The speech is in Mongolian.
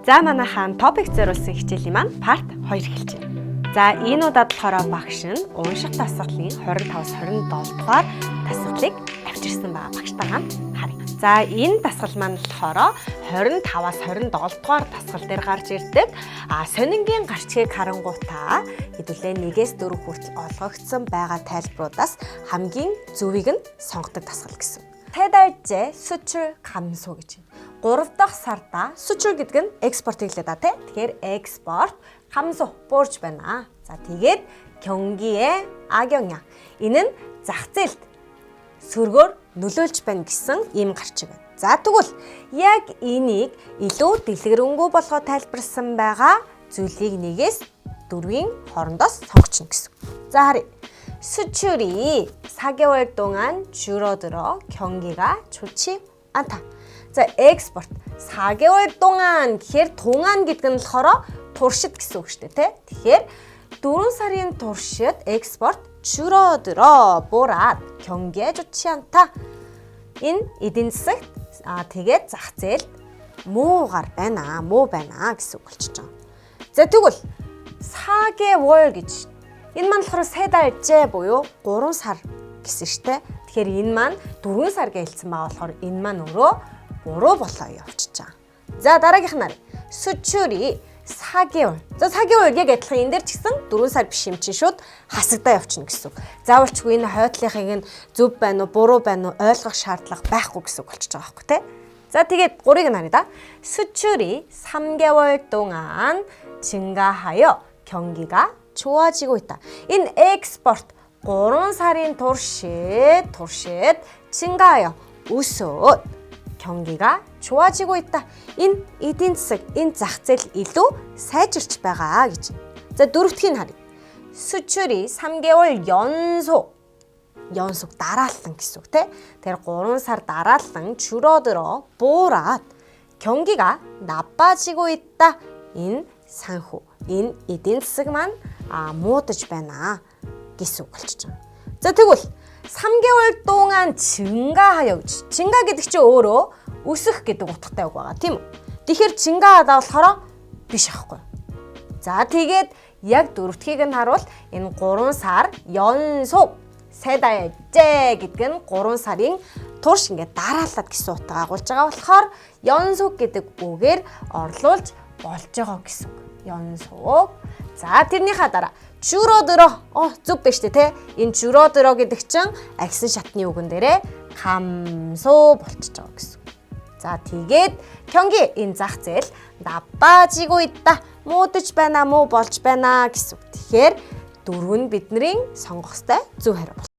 За манайхан топик зориулсан хичээлийн маань part 2 эхэлж байна. За энэ удаад болохоор багш нь унших дасгалын 25-аас 27 дугаар дасгалыг авчирсан байгаа багштай хамт харъя. За энэ дасгал маань болохоор 25-аас 27 дугаар дасгал дээр гарч ирдэг. Сонингийн гарчгийг харангуйтаа хэдүүлээ 1-4 хүртэл олгогдсон байгаа тайлбаруудаас хамгийн зөвийг нь сонгодог дасгал гэсэн. 세 달째 수출 감소 гэж. 3 дахь сарда 수출 гэдэг нь экспорт хэлээд та тий. Тэгэхээр экспорт 감소 буурж байна. За тэгээд 경기의 악영향. Энэ нь зах зээлд сөргөөр нөлөөлж байна гэсэн ийм гарчиг байна. За тэгвэл яг энийг илүү дэлгэрэнгүй болгоод тайлбарсан байгаа зүйлийг 1-4-ийн хоорондоос сонгочихно гэсэн. За харъя. 수출이 4개월 동안 줄어들어 경기가 좋지 않다. 자, экспорт 4개월 동안 гэхээр 동안 гэдэг нь болохоор туршид гэсэн үг шүү дээ, тэ? Тэгэхээр 4 сарын туршид экспорт 줄어들어 보라 경기에 좋지 않다. Энэ эдийн засагт тэгээд зах зээлд муугар байна, муу байна гэсэн үг болчихж байгаа. За тэгвэл 4개월 гэж энэ маань болохоор 세 달째 буюу 3 сар гэсэн штэ. Тэгэхээр энэ маань 4 сар гэлцсэн байгаа болохоор энэ маань өөрөө буруу болоо явчихж байгаа. За дараагийнх нь 수출이 4개월. За 4개월 яг адилхан энэ дээр ч гэсэн 4 сар биш юм чинь шууд хасагдаа явчихна гэсэн үг. Заавалчгүй энэ хойдлынхыг нь зөв байна уу, буруу байна уу ойлгох шаардлага байхгүй гэсэн үг болчихж байгаа байхгүй тий. За тэгээд 3-ыг нь харъя да. 수출이 3개월 동안 증가하여 경기가 좋아지고 있다. 인 экспорт 3 сарын туршид 증가하여 өсөд 경기가 좋아지고 있다. ин эдийн засаг энэ зах зээл илүү сайжирч байгаа гэж. За дөрөвдгийг харъя. 수출이 3개월 연속 дараалан гэсэн үг те. Тэгэхээр 3 сар дараалан 줄어들어 보라 경기가 나빠지고 있다. ин санхүү энэ эдийн засаг маань муудаж байна гэсэн үг болчихж байгаа. За тэгвэл 3개월 동안 증가하여 гэж. 증가 гэдэг чинь өөрөө өсөх гэдэг утгатай үг байгаа тийм үү? Тэгэхээр 증가하다 болохоор биш аахгүй. За тэгээд яг дөрөвдгийг нь харуул энэ 3 сар 연속 세 달째 гэдэг нь 3 сарын турш ингээд дараалаад гэсэн утга агуулж байгаа болохоор 연속 гэдэг үгээр орлуулж болж байгаа гэсэн үг. 연속. За тэрнийхээ дараа 줄어들어. зүг биш үү те? Энэ 줄어들어 гэдэг чинь агсан шатны үгэн дээрээ 감소 болчихж байгаа гэсэн. За тэгээд 경기 энэ зах зээл 나빠지고 있다. муудаж байна, муу болж байна гэсэн үг. Тэгэхээр 4 нь бидний сонгох ёстой зөв хариу.